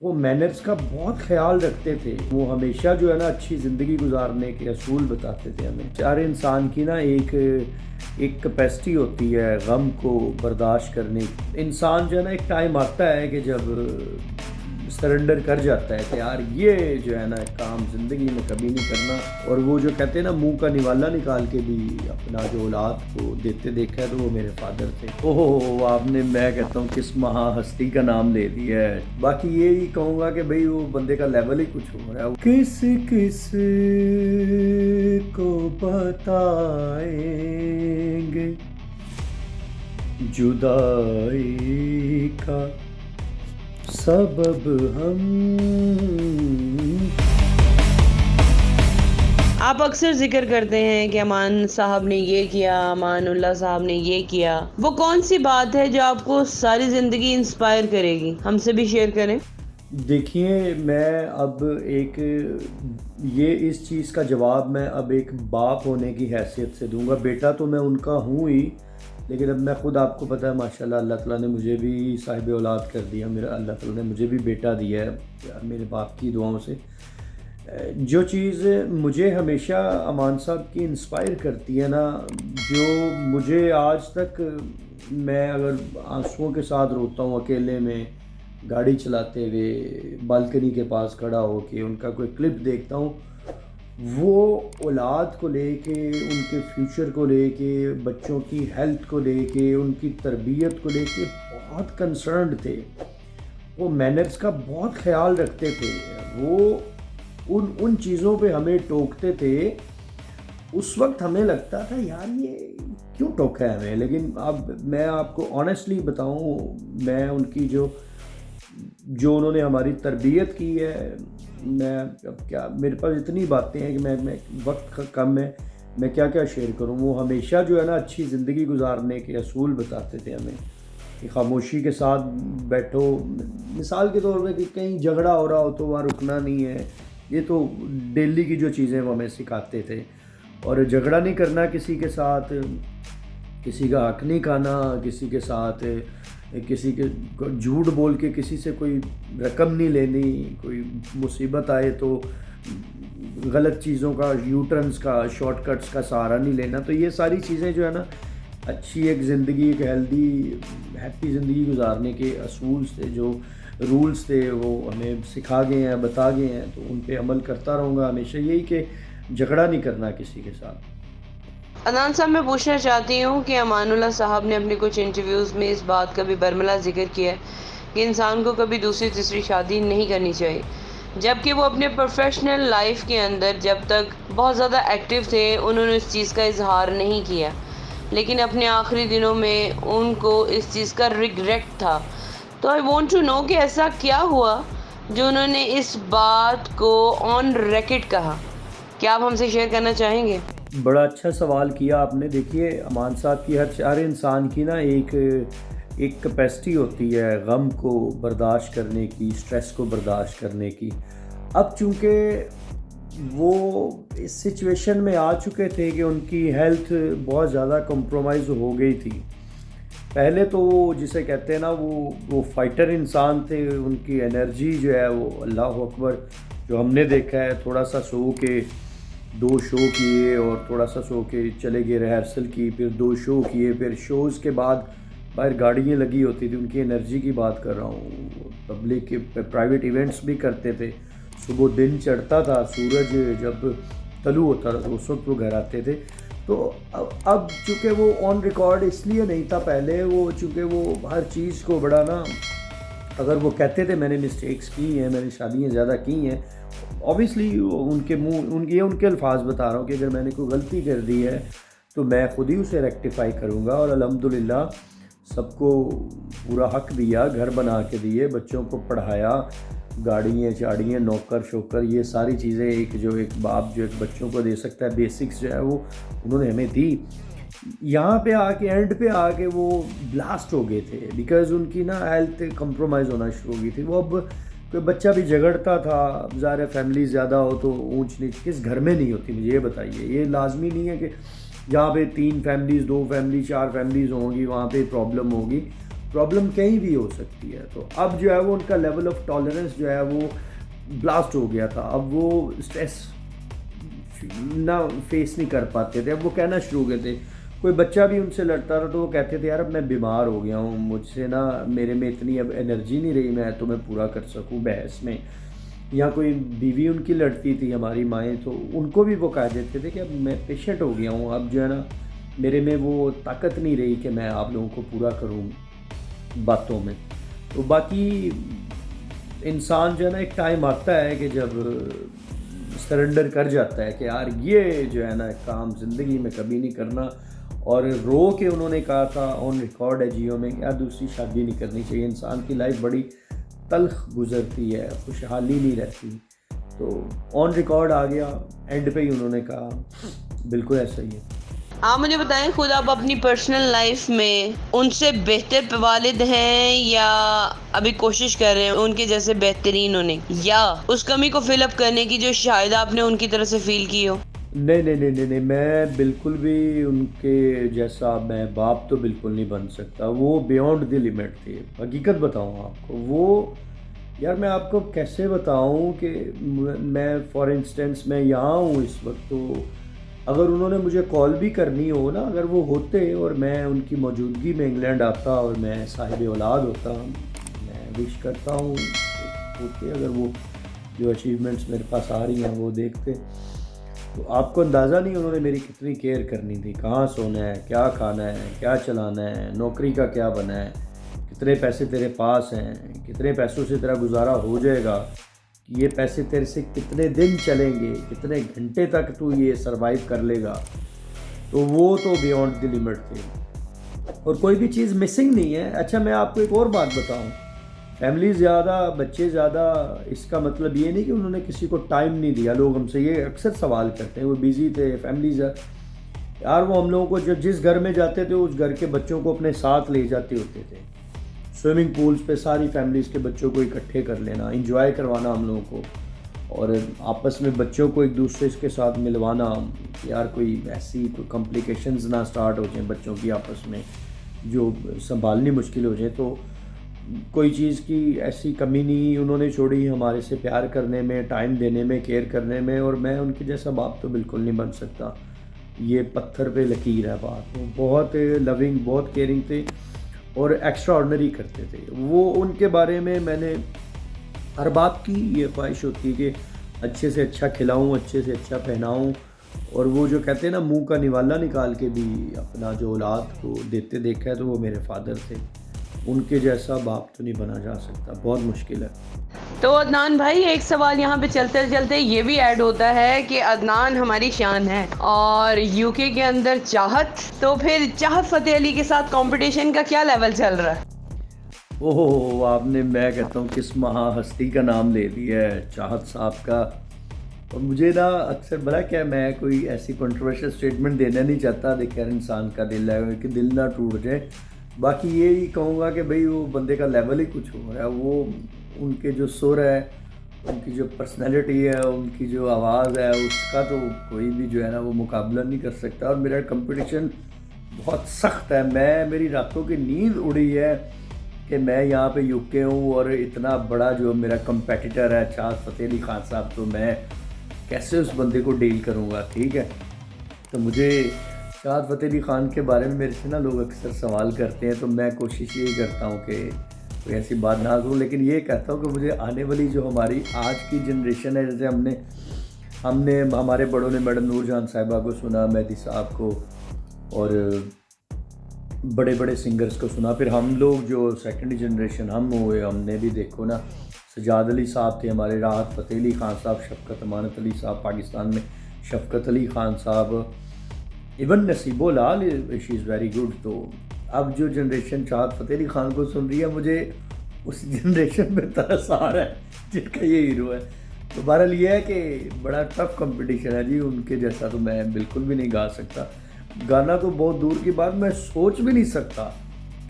وہ مینرز کا بہت خیال رکھتے تھے. وہ ہمیشہ جو ہے نا اچھی زندگی گزارنے کے اصول بتاتے تھے ہمیں. ہر انسان کی نا ایک کیپیسٹی ہوتی ہے غم کو برداشت کرنے کی. انسان جو ہے نا ایک ٹائم آتا ہے کہ جب سرنڈر کر جاتا ہے کہ یار یہ جو ہے نا کام زندگی میں کبھی نہیں کرنا. اور وہ جو کہتے ہیں نا منہ کا نوالا نکال کے بھی اپنا جو اولاد کو دیتے دیکھا ہے تو وہ میرے فادر تھے. اوہ آپ نے میں کہتا ہوں کس مہا ہستی کا نام لے دیا ہے. باقی یہی کہوں گا کہ بھئی وہ بندے کا لیول ہی کچھ ہو رہا ہے. کس کس کو بتائیں گے جدائی کا سبب ہم. آپ اکثر ذکر کرتے ہیں کہ امان صاحب نے یہ کیا، امان اللہ صاحب نے یہ کیا. وہ کون سی بات ہے جو آپ کو ساری زندگی انسپائر کرے گی؟ ہم سے بھی شیئر کریں. دیکھیے میں اب یہ اس چیز کا جواب میں اب ایک باپ ہونے کی حیثیت سے دوں گا. بیٹا تو میں ان کا ہوں ہی، لیکن اب میں خود آپ کو پتہ ہے ماشاءاللہ اللہ تعالیٰ نے مجھے بھی صاحب اولاد کر دیا. اللہ تعالیٰ نے مجھے بھی بیٹا دیا ہے میرے باپ کی دعاؤں سے. جو چیز مجھے ہمیشہ امان صاحب کی انسپائر کرتی ہے نا، جو مجھے آج تک، میں اگر آنسوؤں کے ساتھ روتا ہوں اکیلے میں گاڑی چلاتے ہوئے بالکنی کے پاس کھڑا ہو کے ان کا کوئی کلپ دیکھتا ہوں، وہ اولاد کو لے کے، ان کے فیوچر کو لے کے، بچوں کی ہیلتھ کو لے کے، ان کی تربیت کو لے کے بہت کنسرنڈ تھے. وہ مینرز کا بہت خیال رکھتے تھے. وہ ان چیزوں پہ ہمیں ٹوکتے تھے. اس وقت ہمیں لگتا تھا یار یہ کیوں ٹوکا ہے ہمیں. لیکن اب میں آپ کو آنیسٹلی بتاؤں، میں ان کی جو انہوں نے ہماری تربیت کی ہے، میں اب کیا، میرے پاس اتنی باتیں ہیں کہ میں وقت کم ہے، میں کیا شیئر کروں. وہ ہمیشہ جو ہے نا اچھی زندگی گزارنے کے اصول بتاتے تھے ہمیں کہ خاموشی کے ساتھ بیٹھو. مثال کے طور پہ کہ کہیں جھگڑا ہو رہا ہو تو وہاں رکنا نہیں ہے. یہ تو ڈیلی کی جو چیزیں وہ ہمیں سکھاتے تھے. اور جھگڑا نہیں کرنا کسی کے ساتھ، کسی کا حق نہیں کھانا کسی کے ساتھ، کسی کے جھوٹ بول کے کسی سے کوئی رقم نہیں لینی. کوئی مصیبت آئے تو غلط چیزوں کا، یو ٹرنز کا، شارٹ کٹس کا سہارا نہیں لینا. تو یہ ساری چیزیں جو ہے نا اچھی ایک زندگی، ایک ہیلدی ہیپی زندگی گزارنے کے اصول سے، جو رولز تھے وہ ہمیں سکھا گئے ہیں، بتا گئے ہیں. تو ان پہ عمل کرتا رہوں گا ہمیشہ. یہی کہ جھگڑا نہیں کرنا کسی کے ساتھ. عدنان صاحب میں پوچھنا چاہتی ہوں کہ امان اللہ صاحب نے اپنے کچھ انٹرویوز میں اس بات کا بھی برملا ذکر کیا ہے کہ انسان کو کبھی دوسری تیسری شادی نہیں کرنی چاہیے، جبکہ وہ اپنے پروفیشنل لائف کے اندر جب تک بہت زیادہ ایکٹیو تھے انہوں نے اس چیز کا اظہار نہیں کیا، لیکن اپنے آخری دنوں میں ان کو اس چیز کا ریگریٹ تھا. تو آئی وانٹ ٹو نو کہ ایسا کیا ہوا جو انہوں نے اس بات کو آن ریکارڈ کہا. کیا آپ ہم سے شیئر کرنا چاہیں گے؟ بڑا اچھا سوال کیا آپ نے. دیکھیے امان صاحب کی ہر انسان کی نا ایک کیپیسٹی ہوتی ہے غم کو برداشت کرنے کی، سٹریس کو برداشت کرنے کی. اب چونکہ وہ اس سچویشن میں آ چکے تھے کہ ان کی ہیلتھ بہت زیادہ کمپرومائز ہو گئی تھی. پہلے تو وہ جسے کہتے ہیں نا وہ فائٹر انسان تھے. ان کی انرجی جو ہے وہ اللہ اکبر، جو ہم نے دیکھا ہے تھوڑا سا سو کے 2 شو کیے اور تھوڑا سا سو کے چلے گئے، ریہرسل کی، پھر 2 شو کیے، پھر شوز کے بعد باہر گاڑیاں لگی ہوتی تھی. ان کی انرجی کی بات کر رہا ہوں. پبلک کے پرائیویٹ ایونٹس بھی کرتے تھے. صبح دن چڑھتا تھا، سورج جب طلوع ہوتا تھا تو اس وقت وہ گھر آتے تھے. تو اب چونکہ وہ آن ریکارڈ اس لیے نہیں تھا پہلے، وہ چونکہ وہ ہر چیز کو بڑا نا، اگر وہ کہتے تھے میں نے مسٹیکس کی ہیں، میں نے شادیاں زیادہ کی ہیں، اوبیسلی ان کے منہ ان کے الفاظ بتا رہا ہوں کہ اگر میں نے کوئی غلطی کر دی ہے تو میں خود ہی اسے ریکٹیفائی کروں گا. اور الحمدللہ سب کو پورا حق دیا، گھر بنا کے دیے، بچوں کو پڑھایا، گاڑیاں چاڑیاں، نوکر شوکر، یہ ساری چیزیں ایک باپ جو ایک بچوں کو دے سکتا ہے، بیسکس جو ہے وہ انہوں نے ہمیں دی. یہاں پہ آ کے اینڈ پہ آ کے وہ بلاسٹ ہو گئے تھے بیکاز ان کی نا ہیلتھ کمپرومائز ہونا شروع ہو گئی تھی. وہ اب کوئی بچہ بھی جھگڑتا تھا، ظاہر فیملی زیادہ ہو تو اونچ نیچ کس گھر میں نہیں ہوتی. مجھے یہ بتائیے، یہ لازمی نہیں ہے کہ جہاں پہ 3 فیملیز، 2 فیملی، 4 فیملیز ہوں گی وہاں پہ پرابلم ہوگی. प्रॉब्लम कहीं भी हो सकती है। तो अब जो है वो उनका लेवल ऑफ टॉलरेंस जो है वो ब्लास्ट हो गया था। अब वो स्ट्रेस ना फेस नहीं कर पाते थे। अब वो कहना शुरू हो गए थे, कोई बच्चा भी उनसे लड़ता था तो वो कहते थे यार अब मैं बीमार हो गया हूँ, मुझसे ना मेरे में इतनी अब एनर्जी नहीं रही मैं तुम्हें पूरा कर सकूँ बहस में। या कोई बीवी उनकी लड़ती थी हमारी माएँ, तो उनको भी वो कह देते थे कि अब मैं पेशेंट हो गया हूँ, अब जो है ना मेरे में वो ताकत नहीं रही कि मैं आप लोगों को पूरा करूँ बातों में। तो बाकी इंसान जो है ना एक टाइम आता है कि जब सरेंडर कर जाता है कि यार ये जो है ना काम ज़िंदगी में कभी नहीं करना। और रो के उन्होंने कहा था, ऑन रिकॉर्ड है जियो में, यार दूसरी शादी नहीं करनी चाहिए, इंसान की लाइफ बड़ी तल्ख गुजरती है, खुशहाली नहीं रहती। तो ऑन रिकॉर्ड आ गया, एंड पे ही उन्होंने कहा बिल्कुल ऐसा ही है। आप मुझे बताएं, खुद आप अपनी पर्सनल लाइफ में उनसे बेहतर वालिद हैं या अभी कोशिश कर रहे हैं उनके जैसे बेहतरीन होने, या उस कमी को फिल अप करने की जो शायद आपने उनकी तरफ से फील की हो? नहीं नहीं नहीं नहीं नहीं, मैं बिल्कुल भी उनके जैसा मैं बाप तो बिल्कुल नहीं बन सकता। वो बियॉन्ड द लिमिट थे। हकीकत बताऊँ आपको, वो यार मैं आपको कैसे बताऊँ कि मैं फॉर इंस्टेंस मैं यहाँ हूँ इस वक्त, तो अगर उन्होंने मुझे कॉल भी करनी हो ना, अगर वो होते और मैं उनकी मौजूदगी में इंग्लैंड आता और मैं साहिब औलाद होता, मैं विश करता हूँ होते, अगर वो जो अचीवमेंट्स मेरे पास आ रही हैं वो देखते, तो आपको अंदाज़ा नहीं उन्होंने मेरी कितनी केयर करनी थी। कहाँ सोना है, क्या खाना है, क्या चलाना है, नौकरी का क्या बना है, कितने पैसे तेरे पास हैं, कितने पैसों से तेरा गुजारा हो जाएगा, ये पैसे तेरे से कितने दिन चलेंगे, कितने घंटे तक तू ये सरवाइव कर लेगा। तो वो तो बियॉन्ड द लिमिट थे और कोई भी चीज़ मिसिंग नहीं है। अच्छा मैं आपको एक और बात बताऊं, फैमिली ज़्यादा बच्चे ज़्यादा इसका मतलब ये नहीं कि उन्होंने किसी को टाइम नहीं दिया। लोग हमसे ये अक्सर सवाल करते हैं, वो बिज़ी थे फैमिलीज यार, वो हम लोगों को जब जिस घर में जाते थे उस घर के बच्चों को अपने साथ ले जाते होते थे। स्विमिंग पूल्स पे सारी फैमिलीज़ के बच्चों को इकट्ठे कर लेना, इंजॉय करवाना हम लोगों को, और आपस में बच्चों को एक दूसरे के साथ मिलवाना, यार कोई ऐसी कोई कॉम्प्लिकेशंस ना स्टार्ट हो जाएं बच्चों की आपस में जो संभालनी मुश्किल हो जाए। तो कोई चीज़ की ऐसी कमी नहीं उन्होंने छोड़ी हमारे से प्यार करने में, टाइम देने में, केयर करने में। और मैं उनके जैसा बाप तो बिल्कुल नहीं बन सकता, ये पत्थर पे लकीर है बात। वो बहुत लविंग, बहुत केयरिंग थे और एक्स्ट्रा ऑर्डनरी करते थे। वो उनके बारे में मैंने हर बाप की ये ख्वाहिश होती है कि अच्छे से अच्छा खिलाऊं, अच्छे से अच्छा पहनाऊं। और वो जो कहते हैं ना मुंह का निवाला निकाल के भी अपना जो औलाद को देते देखा है, तो वो मेरे फादर थे। उनके जैसा बाप तो नहीं बना जा सकता, बहुत मुश्किल है। तो अदनान भाई, एक सवाल यहाँ पे चलते चलते ये भी ऐड होता है कि अदनान हमारी शान है और यूके के अंदर चाहत, तो फिर चाहत फतेह अली के साथ कंपटीशन का क्या लेवल चल रहा है? ओह, आपने मैं कहता हूँ किस महाहस्ती का नाम ले लिया है, चाहत साहब का। और मुझे ना अक्सर बड़ा क्या, मैं कोई ऐसी कंट्रोवर्शियल स्टेटमेंट देना नहीं चाहता, देखिए हर इंसान का दिल है कि दिल ना टूट जाए। बाकी ये ही कहूँगा कि भाई वो बंदे का लेवल ही कुछ हो रहा है। वो उनके जो सुर है, उनकी जो पर्सनैलिटी है, उनकी जो आवाज़ है, उसका तो कोई भी जो है ना वो मुकाबला नहीं कर सकता। और मेरा कंपटीशन बहुत सख्त है। मेरी रातों की नींद उड़ी है कि मैं यहाँ पे यूके हूँ और इतना बड़ा जो मेरा कंपेटिटर है चाहत फतेह अली खान साहब, तो मैं कैसे उस बंदे को डील करूँगा, ठीक है। तो मुझे चाहत फतेह अली खान के बारे में मेरे से ना लोग अक्सर सवाल करते हैं, तो मैं कोशिश यही करता हूँ कि कोई ऐसी बात ना करूँ, लेकिन ये कहता हूँ कि मुझे आने वाली जो हमारी आज की जनरेशन है, जैसे हमने हमारे बड़ों ने मैडम नूरजहान साहिबा को सुना, मेहदी साहब को, और बड़े बड़े सिंगर्स को सुना, फिर हम लोग जो सेकंड जनरेशन हम हुए, हमने भी देखो ना, सजाद अली साहब थे हमारे, राहत फ़तेह अली खान साहब, शफ़क़त अमानत अली साहब पाकिस्तान में, शफ़क़त अली खान साहब, even Naseebo Lal, she is very good. तो अब जो जनरेशन चाहत फ़तेह अली खान को सुन रही है, मुझे उस जनरेशन में तरस आ रहा है जिनका ये हीरो है। तो बहरहाल ये है कि बड़ा टफ कंपटीशन है जी, उनके जैसा तो मैं बिल्कुल भी नहीं गा सकता। गाना तो बहुत दूर की बात, मैं सोच भी नहीं सकता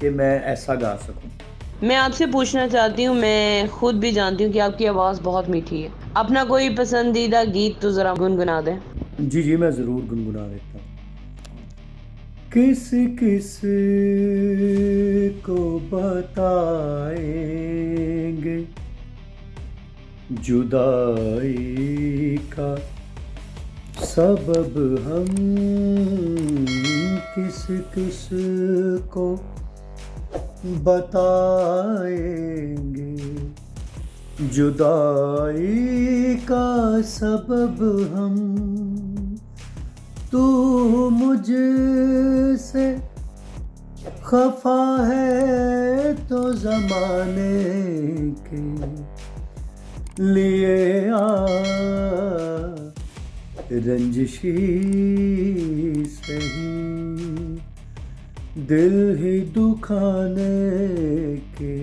कि मैं ऐसा गा सकूं। मैं आपसे पूछना चाहती हूँ, मैं खुद भी जानती हूँ कि आपकी आवाज़ बहुत मीठी है, अपना कोई पसंदीदा गीत तो ज़रा गुनगुना दें। जी जी, मैं ज़रूर गुनगुना देता हूँ। किस किस को बताएंगे जुदाई का सबब हम, किस किस को बताएंगे जुदाई का सबब हम। तू मुझसे खफा है तो ज़माने के लिए आ रंजिशी सही, दिल ही दुखाने के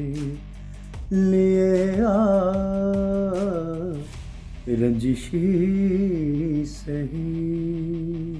लिए आ रंजिशी सही।